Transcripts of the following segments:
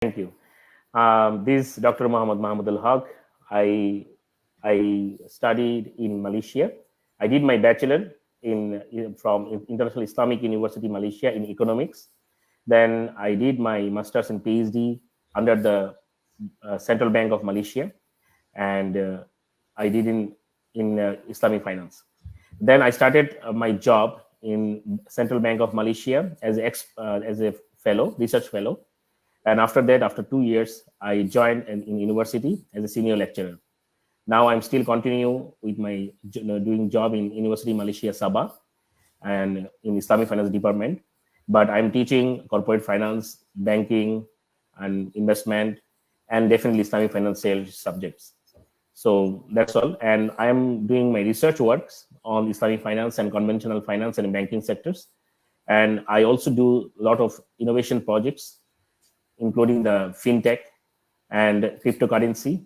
Thank you. This Dr. Muhammad Mahmoud Al Haq. I I studied in Malaysia. I did my bachelor from International Islamic University Malaysia in economics. Then I did my master's and PhD under the Central Bank of Malaysia, and I did in Islamic finance. Then I started my job in Central Bank of Malaysia as a fellow, research fellow, and after that, after 2 years, I joined in university as a senior lecturer. Now I'm still continue with my doing job in University Malaysia Sabah and in Islamic finance department. But I'm teaching corporate finance, banking, and investment, and definitely Islamic financial subjects. So that's all. And I'm doing my research works on Islamic finance and conventional finance and banking sectors. And I also do a lot of innovation projects, including the fintech and cryptocurrency.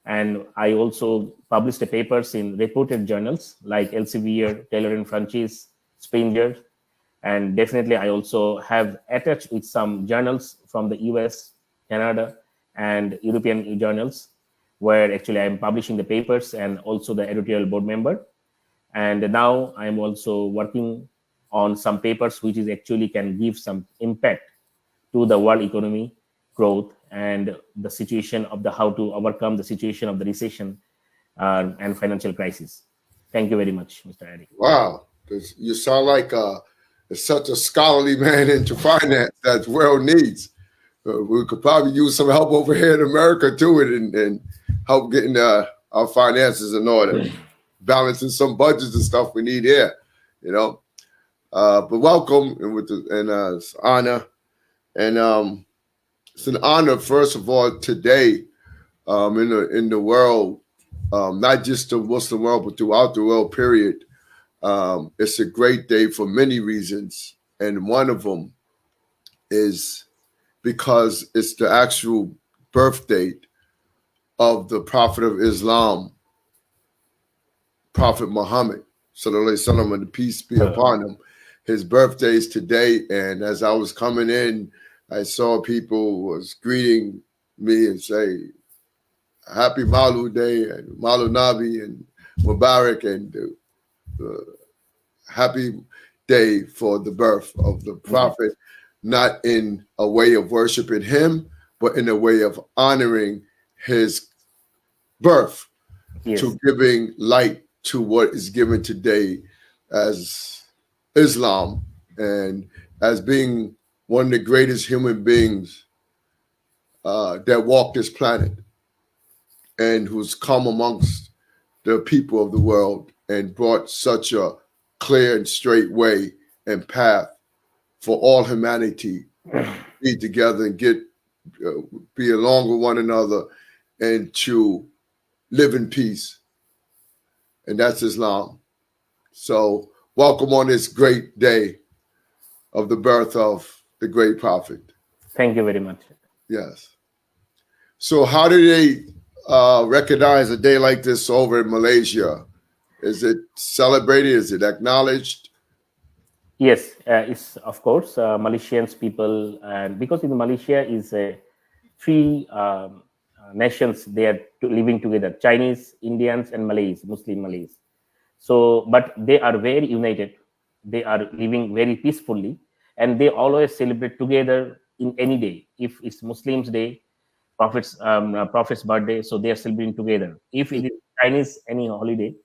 And I also published the papers in reputed journals like Elsevier, Taylor and Francis, Springer. And definitely, I also have attached with some journals from the US, Canada, and European journals, where actually I'm publishing the papers and also the editorial board member. And now I'm also working on some papers which is actually can give some impact to the world economy growth and the situation of the how to overcome the situation of the recession and financial crisis. Thank you very much, Mr. Eric. Wow, you sound like such a scholarly man into finance that the world needs. We could probably use some help over here in America too, and help getting our finances in order, balancing some budgets and stuff we need here. You know, but welcome and it's honor, and it's an honor first of all today in the world, not just the Muslim world but throughout the world. Period. It's a great day for many reasons, and one of them is because it's the actual birth date of the Prophet of Islam, Prophet Muhammad, sallallahu alaihi wasallam, and peace be upon him. His birthday is today, and as I was coming in, I saw people was greeting me and say, "Happy Maulud Day and Maulud Nabi and Mubarak and happy day for the birth of the Prophet." Not in a way of worshiping him, but in a way of honoring his birth, to giving light to what is given today as Islam, and as being one of the greatest human beings that walked this planet, and who's come amongst the people of the world and brought such a clear and straight way and path for all humanity to be together and be along with one another and to live in peace. And that's Islam. So welcome on this great day of the birth of the great prophet. Thank you very much. Yes. So how do they recognize a day like this over in Malaysia? Is it celebrated? Is it acknowledged? Yes, it's of course Malaysians people, and because in Malaysia is three nations, they are living together: Chinese, Indians, and Malays, Muslim Malays. So, but they are very united. They are living very peacefully, and they always celebrate together in any day. If it's Muslims' day, Prophet's birthday, so they are celebrating together. If it is Chinese any holiday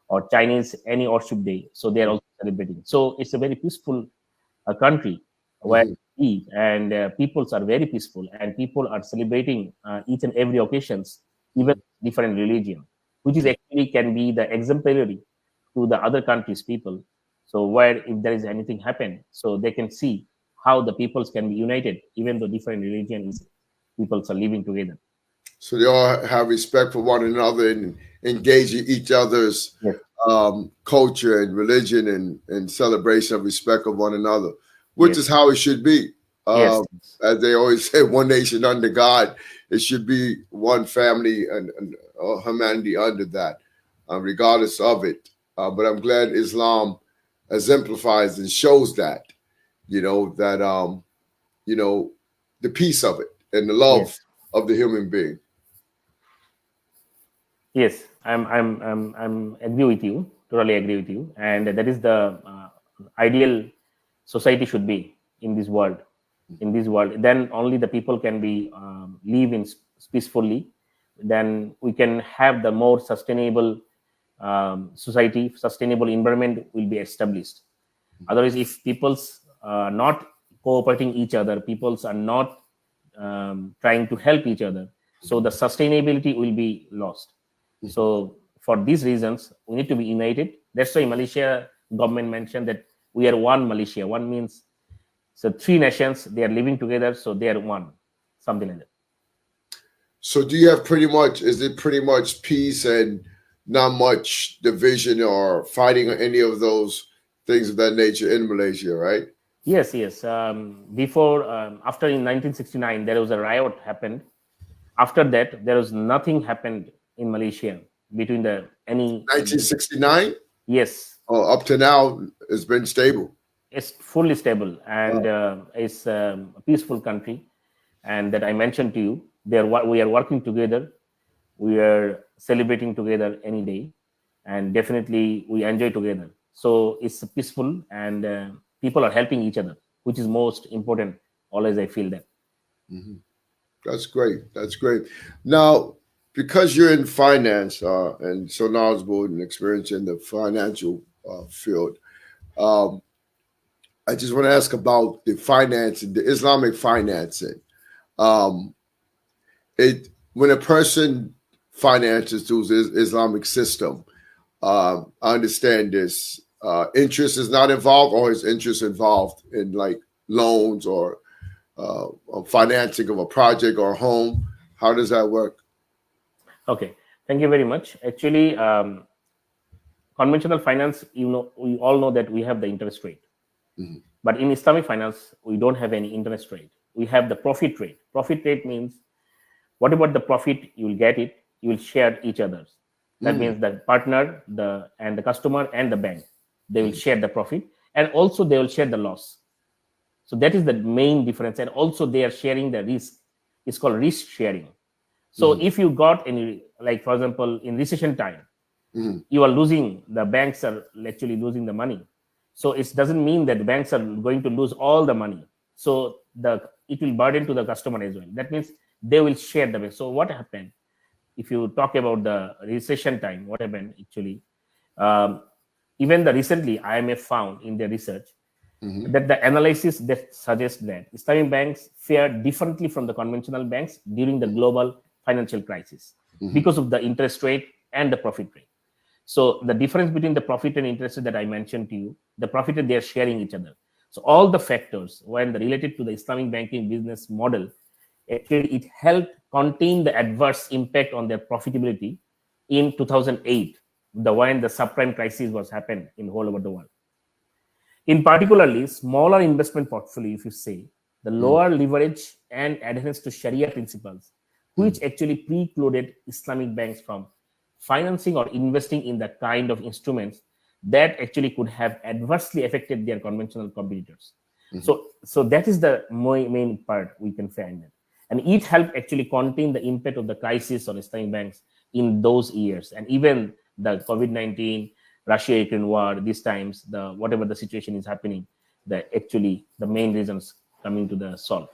or Chinese any worship day, so they are also celebrating. So it's a very peaceful country where we live, and peoples are very peaceful, and people are celebrating each and every occasions, even different religion, which is actually can be the exemplary to the other countries' people. So where if there is anything happen, so they can see how the peoples can be united, even though different religions peoples are living together. So they all have respect for one another and engage in each other's culture and religion and celebration of respect of one another, which is how it should be. As they always say, one nation under God. It should be one family and humanity under that, regardless of it. But I'm glad Islam exemplifies and shows that, that the peace of it. and the love Yes. of the human being. Yes, I'm agree with you. Totally agree with you, and that is the ideal society should be in this world. In this world, then only the people can be live in peacefully. Then we can have the more sustainable society, sustainable environment will be established. Otherwise, if people's not cooperating each other, people's are not trying to help each other, so the sustainability will be lost. So for these reasons, we need to be united. That's why Malaysia government mentioned that we are one Malaysia. One means so three nations they are living together, so they are one, something like that. So do you have pretty much, is it pretty much peace and not much division or fighting or any of those things of that nature in Malaysia, right? Yes, yes. Before, after in 1969, there was a riot happened. After that, there was nothing happened in Malaysia between the any. 1969? Yes, Up to now, it's been stable. it's fully stable and Wow. it's a peaceful country. And that I mentioned to you, we are working together. We are celebrating together any day, and definitely we enjoy together. So it's peaceful, and people are helping each other, which is most important. Always, I feel that. Mhm. That's great. That's great. Now, because you're in finance and so knowledgeable and experienced in the financial field, um, I just want to ask about the financing, the Islamic financing. Um, it when a person finances through the Islamic system, I understand this. Interest is not involved, or is interest involved in like loans or financing of a project or a home? How does that work? Okay, thank you very much. Actually, conventional finance, we all know that we have the interest rate. Mhm. But in Islamic finance, we don't have any interest rate. We have the profit rate. Profit rate means whatever the profit you will get it, you will share each other's. That Mm, means the partner, the customer and the bank, they will mhm, share the profit, and also they will share the loss. So that is the main difference. And also they are sharing the risk. It's called risk sharing. So mhm, if you got any, like for example, in recession time, mhm, you are losing, the banks are actually losing the money. So it doesn't mean that the banks are going to lose all the money. So it will burden to the customer as well. That means they will share the risk. So what happened if you talk about the recession time? What happened actually? um, Even the recently IMF found in their research mhm, that the analysis that suggests that Islamic banks fared differently from the conventional banks during the global financial crisis mhm, because of the interest rate and the profit rate. So the difference between the profit and interest that I mentioned to you, the profit they are sharing each other. So all the factors when related to the Islamic banking business model, actually it helped contain the adverse impact on their profitability in 2008, the when the subprime crisis was happened in whole over the world. In particularly smaller investment portfolio, if you say, the mhm, lower leverage and adherence to Sharia principles, mhm, which actually precluded Islamic banks from financing or investing in the kind of instruments that actually could have adversely affected their conventional competitors. mhm. So that is the main part we can find it. And it helped actually contain the impact of the crisis on Islamic banks in those years. And even the COVID-19, Russia-Ukraine war, these times, the whatever the situation is happening, the actually the main reasons coming to the solve.